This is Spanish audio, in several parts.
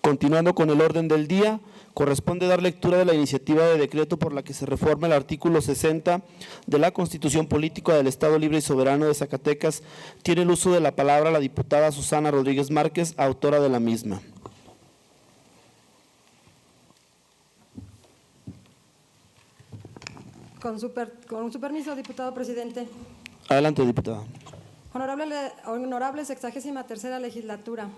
Continuando con el orden del día, corresponde dar lectura de la iniciativa de decreto por la que se reforma el artículo 60 de la Constitución Política del Estado Libre y Soberano de Zacatecas. Tiene el uso de la palabra la diputada Susana Rodríguez Márquez, autora de la misma. Con su permiso, diputado presidente. Adelante, diputada. Honorable 63ª legislatura.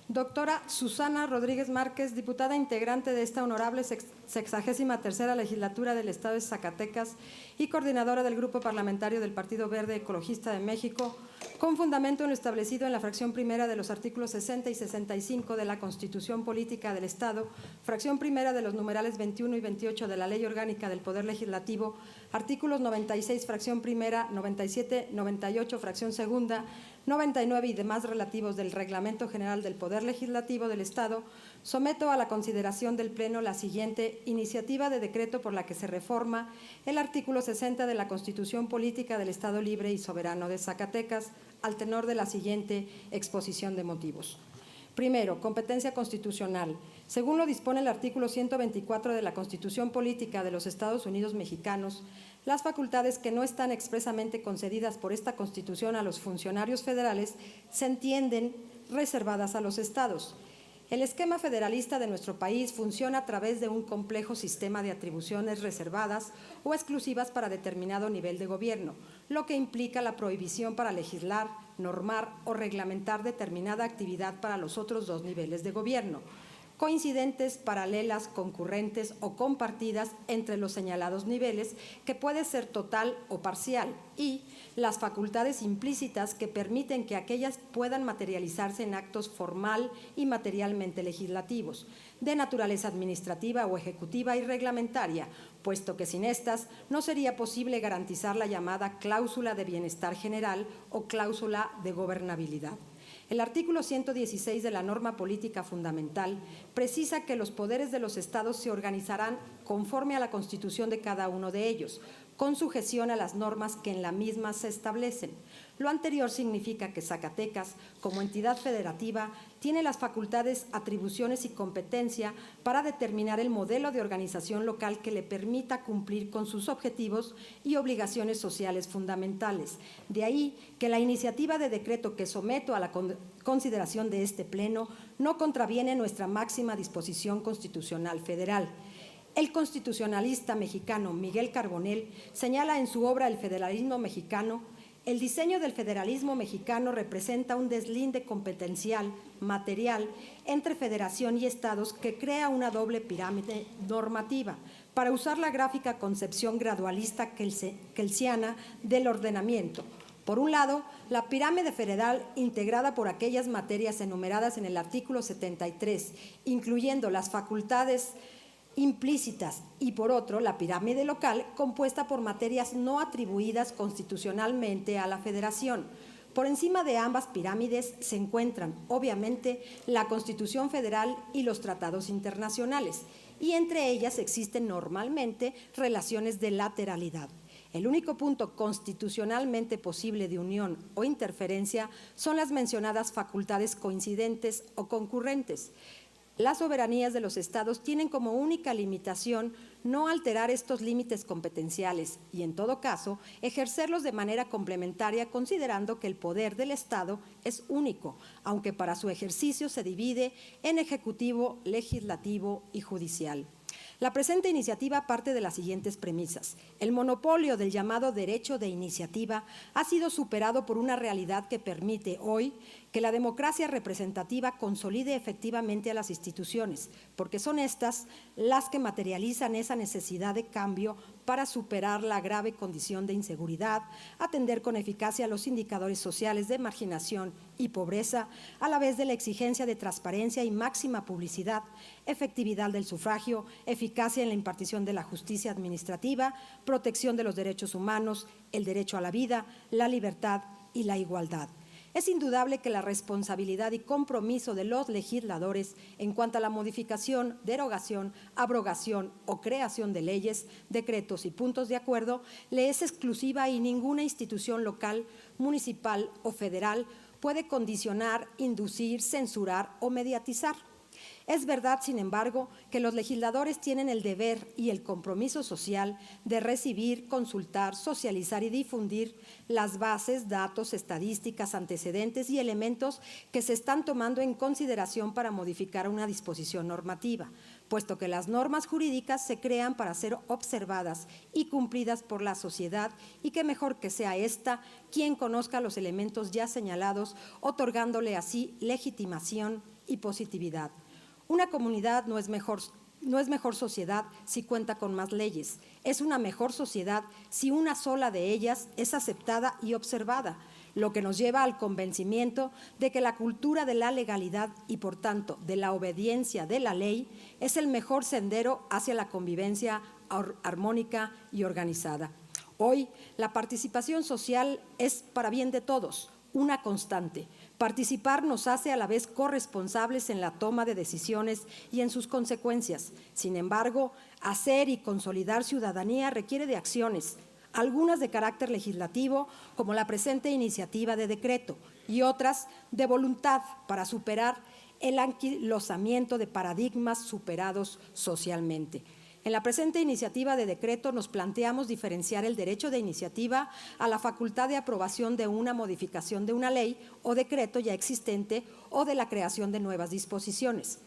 Doctora Susana Rodríguez Márquez, diputada integrante de esta honorable 63ª legislatura del Estado de Zacatecas y coordinadora del Grupo Parlamentario del Partido Verde Ecologista de México, con fundamento en lo establecido en la fracción primera de los artículos 60 y 65 de la Constitución Política del Estado, fracción primera de los numerales 21 y 28 de la Ley Orgánica del Poder Legislativo, artículos 96, fracción primera, 97, 98, fracción segunda, 99 y demás relativos del Reglamento General del Poder Legislativo del Estado, someto a la consideración del Pleno la siguiente iniciativa de decreto por la que se reforma el artículo 60 de la Constitución Política del Estado Libre y Soberano de Zacatecas, al tenor de la siguiente exposición de motivos. Primero, competencia constitucional. Según lo dispone el artículo 124 de la Constitución Política de los Estados Unidos Mexicanos, las facultades que no están expresamente concedidas por esta Constitución a los funcionarios federales se entienden reservadas a los estados. El esquema federalista de nuestro país funciona a través de un complejo sistema de atribuciones reservadas o exclusivas para determinado nivel de gobierno, lo que implica la prohibición para legislar, normar o reglamentar determinada actividad para los otros dos niveles de gobierno, coincidentes, paralelas, concurrentes o compartidas entre los señalados niveles, que puede ser total o parcial, y las facultades implícitas que permiten que aquellas puedan materializarse en actos formal y materialmente legislativos, de naturaleza administrativa o ejecutiva y reglamentaria, puesto que sin estas no sería posible garantizar la llamada cláusula de bienestar general o cláusula de gobernabilidad. El artículo 116 de la norma política fundamental precisa que los poderes de los estados se organizarán conforme a la constitución de cada uno de ellos, con sujeción a las normas que en la misma se establecen. Lo anterior significa que Zacatecas, como entidad federativa, tiene las facultades, atribuciones y competencia para determinar el modelo de organización local que le permita cumplir con sus objetivos y obligaciones sociales fundamentales. De ahí que la iniciativa de decreto que someto a la consideración de este Pleno no contraviene nuestra máxima disposición constitucional federal. El constitucionalista mexicano Miguel Carbonell señala en su obra El federalismo mexicano: el diseño del federalismo mexicano representa un deslinde competencial, material, entre federación y estados que crea una doble pirámide normativa, para usar la gráfica concepción gradualista kelsiana del ordenamiento. Por un lado, la pirámide federal integrada por aquellas materias enumeradas en el artículo 73, incluyendo las facultades implícitas, y por otro, la pirámide local, compuesta por materias no atribuidas constitucionalmente a la Federación. Por encima de ambas pirámides se encuentran, obviamente, la Constitución Federal y los tratados internacionales, y entre ellas existen normalmente relaciones de lateralidad. El único punto constitucionalmente posible de unión o interferencia son las mencionadas facultades coincidentes o concurrentes. Las soberanías de los estados tienen como única limitación no alterar estos límites competenciales y, en todo caso, ejercerlos de manera complementaria, considerando que el poder del Estado es único, aunque para su ejercicio se divide en ejecutivo, legislativo y judicial. La presente iniciativa parte de las siguientes premisas. El monopolio del llamado derecho de iniciativa ha sido superado por una realidad que permite hoy que la democracia representativa consolide efectivamente a las instituciones, porque son estas las que materializan esa necesidad de cambio para superar la grave condición de inseguridad, atender con eficacia los indicadores sociales de marginación y pobreza, a la vez de la exigencia de transparencia y máxima publicidad, efectividad del sufragio, eficacia en la impartición de la justicia administrativa, protección de los derechos humanos, el derecho a la vida, la libertad y la igualdad. Es indudable que la responsabilidad y compromiso de los legisladores en cuanto a la modificación, derogación, abrogación o creación de leyes, decretos y puntos de acuerdo le es exclusiva y ninguna institución local, municipal o federal puede condicionar, inducir, censurar o mediatizar. Es verdad, sin embargo, que los legisladores tienen el deber y el compromiso social de recibir, consultar, socializar y difundir las bases, datos, estadísticas, antecedentes y elementos que se están tomando en consideración para modificar una disposición normativa, puesto que las normas jurídicas se crean para ser observadas y cumplidas por la sociedad, y que mejor que sea ésta quien conozca los elementos ya señalados, otorgándole así legitimación y positividad. Una comunidad no es mejor sociedad si cuenta con más leyes. Es una mejor sociedad si una sola de ellas es aceptada y observada, lo que nos lleva al convencimiento de que la cultura de la legalidad y, por tanto, de la obediencia de la ley es el mejor sendero hacia la convivencia armónica y organizada. Hoy, la participación social es para bien de todos, una constante. Participar nos hace a la vez corresponsables en la toma de decisiones y en sus consecuencias. Sin embargo, hacer y consolidar ciudadanía requiere de acciones, algunas de carácter legislativo, como la presente iniciativa de decreto, y otras de voluntad para superar el anquilosamiento de paradigmas superados socialmente. En la presente iniciativa de decreto nos planteamos diferenciar el derecho de iniciativa a la facultad de aprobación de una modificación de una ley o decreto ya existente o de la creación de nuevas disposiciones.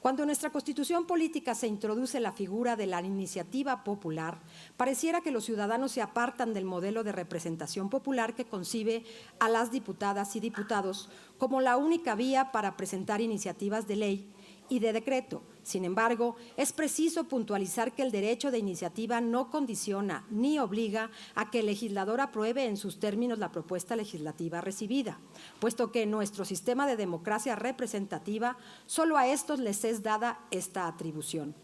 Cuando en nuestra Constitución política se introduce la figura de la iniciativa popular, pareciera que los ciudadanos se apartan del modelo de representación popular que concibe a las diputadas y diputados como la única vía para presentar iniciativas de ley y de decreto. Sin embargo, es preciso puntualizar que el derecho de iniciativa no condiciona ni obliga a que el legislador apruebe en sus términos la propuesta legislativa recibida, puesto que en nuestro sistema de democracia representativa solo a estos les es dada esta atribución.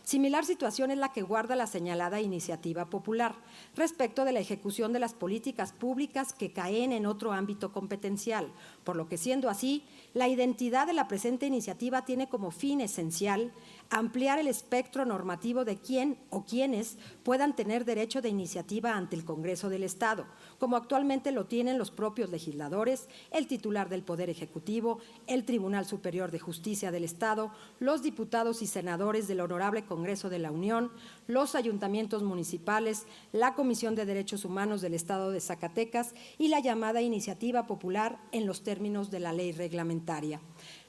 Similar situación es la que guarda la señalada iniciativa popular respecto de la ejecución de las políticas públicas que caen en otro ámbito competencial, por lo que, siendo así, la identidad de la presente iniciativa tiene como fin esencial ampliar el espectro normativo de quién o quienes puedan tener derecho de iniciativa ante el Congreso del Estado, como actualmente lo tienen los propios legisladores, el titular del Poder Ejecutivo, el Tribunal Superior de Justicia del Estado, los diputados y senadores del Honorable Congreso de la Unión, los ayuntamientos municipales, la Comisión de Derechos Humanos del Estado de Zacatecas y la llamada iniciativa popular en los términos de la ley reglamentaria.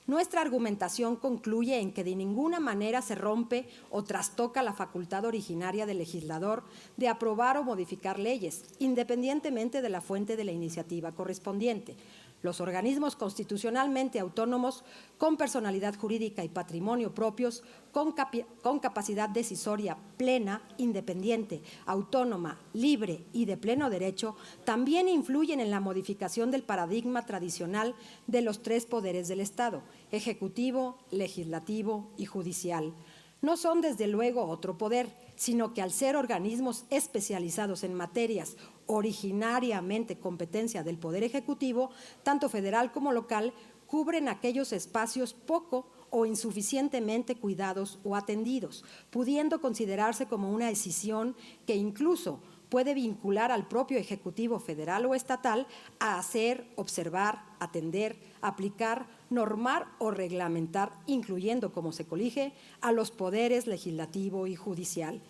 Nuestra argumentación concluye en que de ninguna manera se rompe o trastoca la facultad originaria del legislador de aprobar o modificar leyes, independientemente de la fuente de la iniciativa correspondiente. Los organismos constitucionalmente autónomos, con personalidad jurídica y patrimonio propios, con capacidad decisoria plena, independiente, autónoma, libre y de pleno derecho, también influyen en la modificación del paradigma tradicional de los tres poderes del Estado: ejecutivo, legislativo y judicial. No son, desde luego, otro poder, sino que al ser organismos especializados en materias originariamente competencia del Poder Ejecutivo, tanto federal como local, cubren aquellos espacios poco o insuficientemente cuidados o atendidos, pudiendo considerarse como una decisión que incluso puede vincular al propio Ejecutivo federal o estatal a hacer, observar, atender, aplicar, normar o reglamentar, incluyendo, como se colige, a los poderes legislativo y judicial.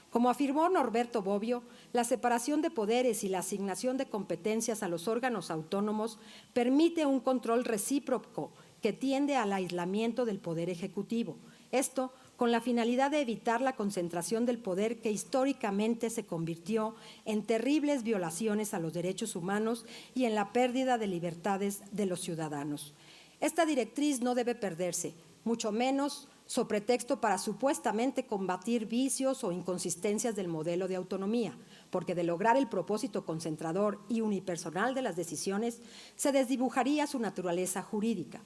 Como afirmó Norberto Bobbio, la separación de poderes y la asignación de competencias a los órganos autónomos permite un control recíproco que tiende al aislamiento del Poder Ejecutivo. Esto con la finalidad de evitar la concentración del poder que históricamente se convirtió en terribles violaciones a los derechos humanos y en la pérdida de libertades de los ciudadanos. Esta directriz no debe perderse, mucho menos sobre pretexto para supuestamente combatir vicios o inconsistencias del modelo de autonomía, porque de lograr el propósito concentrador y unipersonal de las decisiones, se desdibujaría su naturaleza jurídica.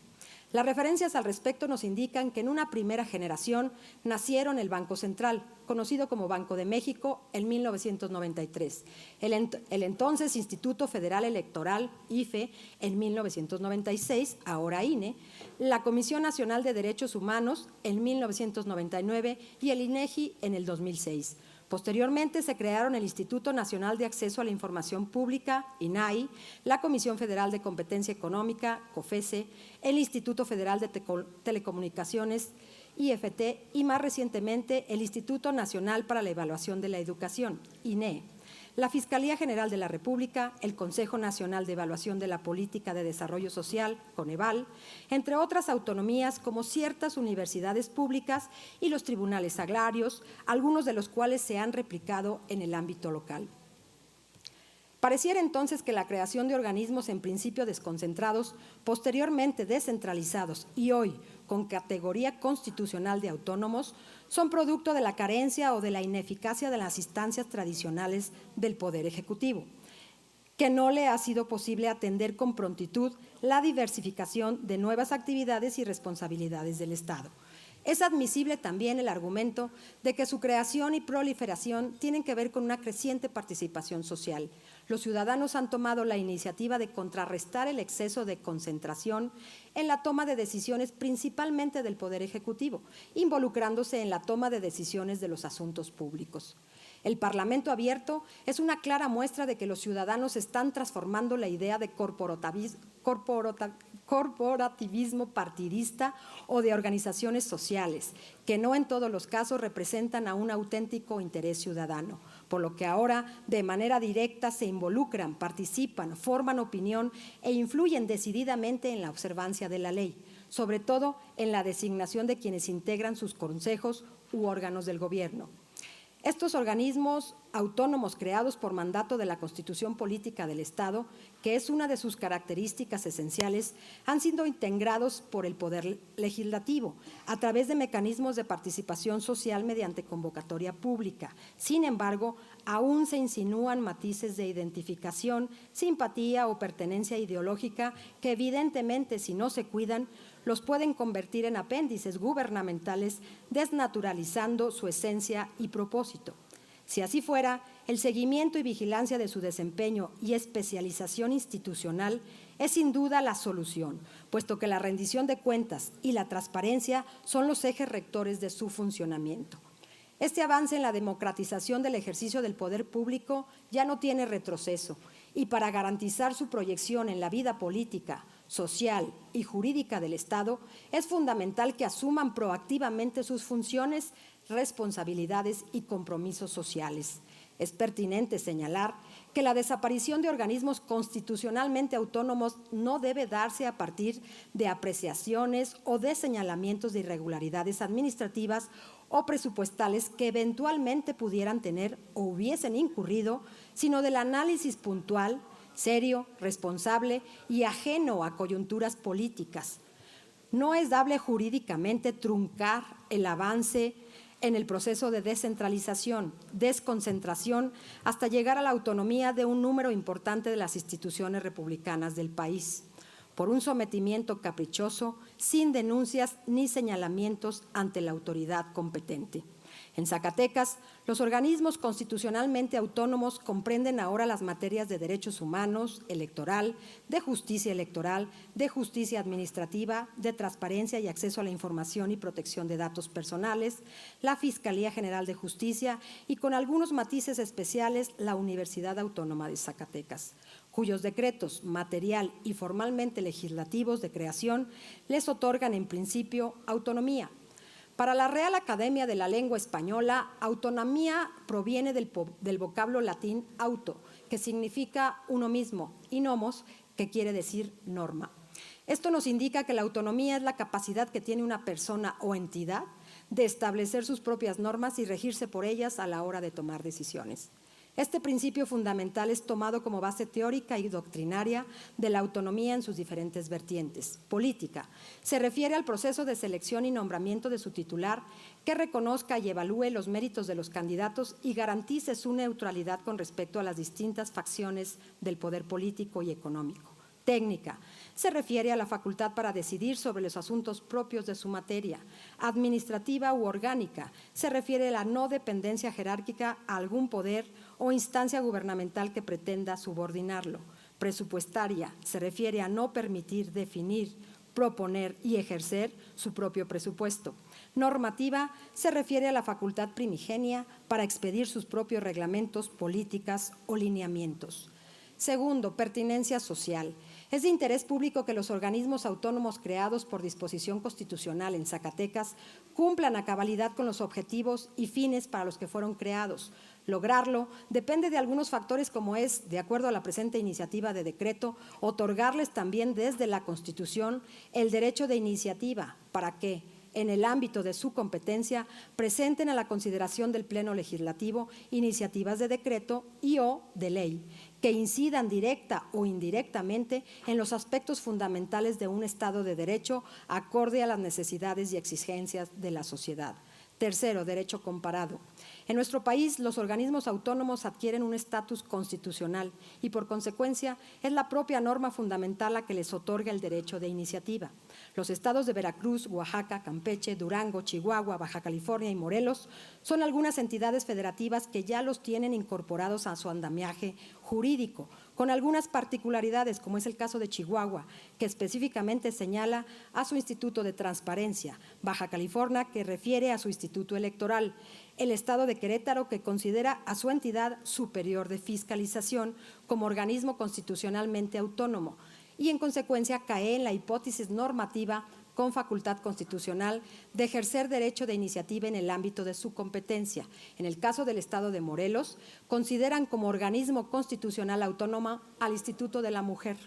Las referencias al respecto nos indican que en una primera generación nacieron el Banco Central, conocido como Banco de México, en 1993, el entonces Instituto Federal Electoral, IFE, en 1996, ahora INE, la Comisión Nacional de Derechos Humanos en 1999 y el INEGI en el 2006. Posteriormente se crearon el Instituto Nacional de Acceso a la Información Pública, INAI, la Comisión Federal de Competencia Económica, COFESE, el Instituto Federal de Telecomunicaciones IFT y más recientemente el Instituto Nacional para la Evaluación de la Educación, INEE, la Fiscalía General de la República, el Consejo Nacional de Evaluación de la Política de Desarrollo Social, Coneval, entre otras autonomías como ciertas universidades públicas y los tribunales agrarios, algunos de los cuales se han replicado en el ámbito local. Pareciera entonces que la creación de organismos en principio desconcentrados, posteriormente descentralizados y hoy con categoría constitucional de autónomos, son producto de la carencia o de la ineficacia de las instancias tradicionales del Poder Ejecutivo, que no le ha sido posible atender con prontitud la diversificación de nuevas actividades y responsabilidades del Estado. Es admisible también el argumento de que su creación y proliferación tienen que ver con una creciente participación social. Los ciudadanos han tomado la iniciativa de contrarrestar el exceso de concentración en la toma de decisiones, principalmente del Poder Ejecutivo, involucrándose en la toma de decisiones de los asuntos públicos. El Parlamento abierto es una clara muestra de que los ciudadanos están transformando la idea de corporativismo partidista o de organizaciones sociales, que no en todos los casos representan a un auténtico interés ciudadano, por lo que ahora de manera directa se involucran, participan, forman opinión e influyen decididamente en la observancia de la ley, sobre todo en la designación de quienes integran sus consejos u órganos del gobierno. Estos organismos autónomos creados por mandato de la Constitución Política del Estado, que es una de sus características esenciales, han sido integrados por el Poder Legislativo a través de mecanismos de participación social mediante convocatoria pública. Sin embargo, aún se insinúan matices de identificación, simpatía o pertenencia ideológica que evidentemente, si no se cuidan, los pueden convertir en apéndices gubernamentales, desnaturalizando su esencia y propósito. Si así fuera, el seguimiento y vigilancia de su desempeño y especialización institucional es sin duda la solución, puesto que la rendición de cuentas y la transparencia son los ejes rectores de su funcionamiento. Este avance en la democratización del ejercicio del poder público ya no tiene retroceso y para garantizar su proyección en la vida política, social y jurídica del Estado, es fundamental que asuman proactivamente sus funciones, responsabilidades y compromisos sociales. Es pertinente señalar que la desaparición de organismos constitucionalmente autónomos no debe darse a partir de apreciaciones o de señalamientos de irregularidades administrativas o presupuestales que eventualmente pudieran tener o hubiesen incurrido, sino del análisis puntual, serio, responsable y ajeno a coyunturas políticas. No es dable jurídicamente truncar el avance en el proceso de descentralización, desconcentración, hasta llegar a la autonomía de un número importante de las instituciones republicanas del país, por un sometimiento caprichoso, sin denuncias ni señalamientos ante la autoridad competente. En Zacatecas, los organismos constitucionalmente autónomos comprenden ahora las materias de derechos humanos, electoral, de justicia administrativa, de transparencia y acceso a la información y protección de datos personales, la Fiscalía General de Justicia y, con algunos matices especiales, la Universidad Autónoma de Zacatecas, cuyos decretos material y formalmente legislativos de creación les otorgan en principio autonomía. Para la Real Academia de la Lengua Española, autonomía proviene del vocablo latín auto, que significa uno mismo, y nomos, que quiere decir norma. Esto nos indica que la autonomía es la capacidad que tiene una persona o entidad de establecer sus propias normas y regirse por ellas a la hora de tomar decisiones. Este principio fundamental es tomado como base teórica y doctrinaria de la autonomía en sus diferentes vertientes. Política. Se refiere al proceso de selección y nombramiento de su titular, que reconozca y evalúe los méritos de los candidatos y garantice su neutralidad con respecto a las distintas facciones del poder político y económico. Técnica. Se refiere a la facultad para decidir sobre los asuntos propios de su materia. Administrativa u orgánica. Se refiere a la no dependencia jerárquica a algún poder o instancia gubernamental que pretenda subordinarlo. Presupuestaria. Se refiere a no permitir, definir, proponer y ejercer su propio presupuesto. Normativa. Se refiere a la facultad primigenia para expedir sus propios reglamentos, políticas o lineamientos. Segundo, pertinencia social. Es de interés público que los organismos autónomos creados por disposición constitucional en Zacatecas cumplan a cabalidad con los objetivos y fines para los que fueron creados. Lograrlo depende de algunos factores como es, de acuerdo a la presente iniciativa de decreto, otorgarles también desde la Constitución el derecho de iniciativa para que, en el ámbito de su competencia, presenten a la consideración del Pleno Legislativo iniciativas de decreto y o de ley que incidan directa o indirectamente en los aspectos fundamentales de un Estado de Derecho acorde a las necesidades y exigencias de la sociedad. Tercero, derecho comparado. En nuestro país, los organismos autónomos adquieren un estatus constitucional y, por consecuencia, es la propia norma fundamental la que les otorga el derecho de iniciativa. Los estados de Veracruz, Oaxaca, Campeche, Durango, Chihuahua, Baja California y Morelos son algunas entidades federativas que ya los tienen incorporados a su andamiaje jurídico, con algunas particularidades, como es el caso de Chihuahua, que específicamente señala a su Instituto de Transparencia, Baja California, que refiere a su Instituto Electoral, el Estado de Querétaro, que considera a su entidad superior de fiscalización como organismo constitucionalmente autónomo y, en consecuencia, cae en la hipótesis normativa con facultad constitucional de ejercer derecho de iniciativa en el ámbito de su competencia. En el caso del Estado de Morelos, consideran como organismo constitucional autónomo al Instituto de la Mujer.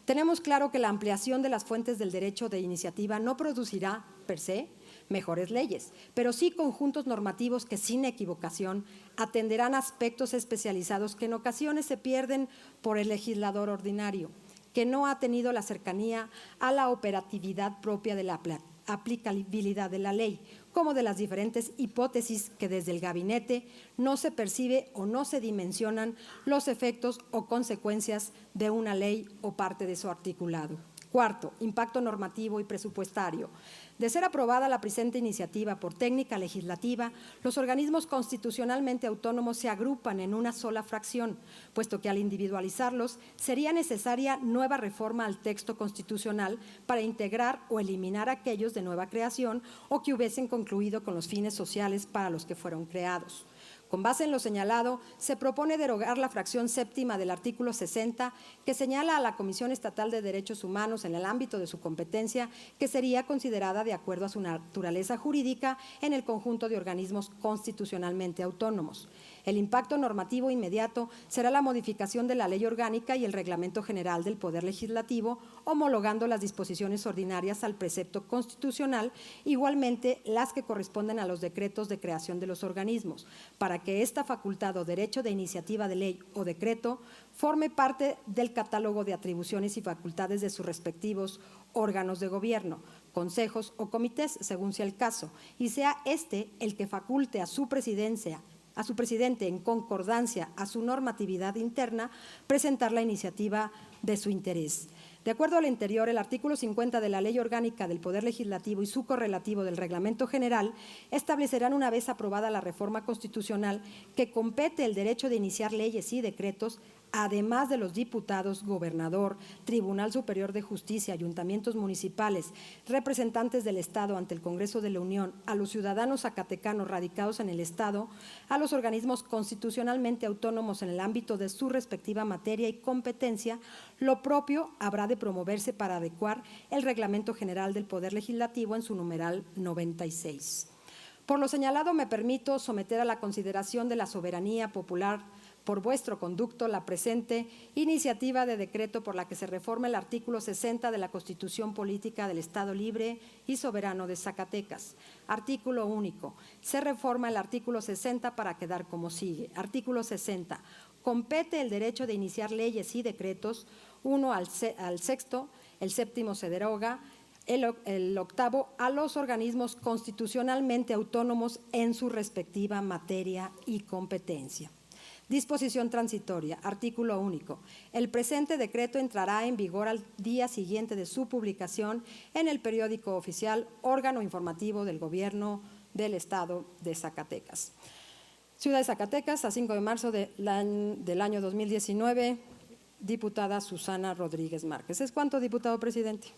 Tenemos claro que la ampliación de las fuentes del derecho de iniciativa no producirá, per se, mejores leyes, pero sí conjuntos normativos que, sin equivocación, atenderán aspectos especializados que en ocasiones se pierden por el legislador ordinario, que no ha tenido la cercanía a la operatividad propia de la aplicabilidad de la ley, como de las diferentes hipótesis que desde el gabinete no se percibe o no se dimensionan los efectos o consecuencias de una ley o parte de su articulado. Cuarto, impacto normativo y presupuestario. De ser aprobada la presente iniciativa por técnica legislativa, los organismos constitucionalmente autónomos se agrupan en una sola fracción, puesto que al individualizarlos sería necesaria nueva reforma al texto constitucional para integrar o eliminar aquellos de nueva creación o que hubiesen concluido con los fines sociales para los que fueron creados. Con base en lo señalado, se propone derogar la fracción séptima del artículo 60, que señala a la Comisión Estatal de Derechos Humanos en el ámbito de su competencia, que sería considerada de acuerdo a su naturaleza jurídica en el conjunto de organismos constitucionalmente autónomos. El impacto normativo inmediato será la modificación de la Ley Orgánica y el Reglamento General del Poder Legislativo, homologando las disposiciones ordinarias al precepto constitucional, igualmente las que corresponden a los decretos de creación de los organismos, para que esta facultad o derecho de iniciativa de ley o decreto forme parte del catálogo de atribuciones y facultades de sus respectivos órganos de gobierno, consejos o comités, según sea el caso, y sea este el que faculte a su presidente, en concordancia a su normatividad interna, presentar la iniciativa de su interés. De acuerdo a lo anterior, el artículo 50 de la Ley Orgánica del Poder Legislativo y su correlativo del Reglamento General establecerán, una vez aprobada la reforma constitucional, que compete el derecho de iniciar leyes y decretos, además de los diputados, gobernador, Tribunal Superior de Justicia, ayuntamientos municipales, representantes del Estado ante el Congreso de la Unión, a los ciudadanos zacatecanos radicados en el Estado, a los organismos constitucionalmente autónomos en el ámbito de su respectiva materia y competencia. Lo propio habrá de promoverse para adecuar el Reglamento General del Poder Legislativo en su numeral 96. Por lo señalado, me permito someter a la consideración de la soberanía popular por vuestro conducto la presente iniciativa de decreto por la que se reforma el artículo 60 de la Constitución Política del Estado Libre y Soberano de Zacatecas. Artículo único. Se reforma el artículo 60 para quedar como sigue. Artículo 60. Compete el derecho de iniciar leyes y decretos, 1 al 6, el 7 se deroga, el 8 a los organismos constitucionalmente autónomos en su respectiva materia y competencia. Disposición transitoria. Artículo único. El presente decreto entrará en vigor al día siguiente de su publicación en el periódico oficial, órgano informativo del Gobierno del Estado de Zacatecas. Ciudad de Zacatecas, a 5 de marzo del año 2019, diputada Susana Rodríguez Márquez. ¿Es cuánto, diputado presidente?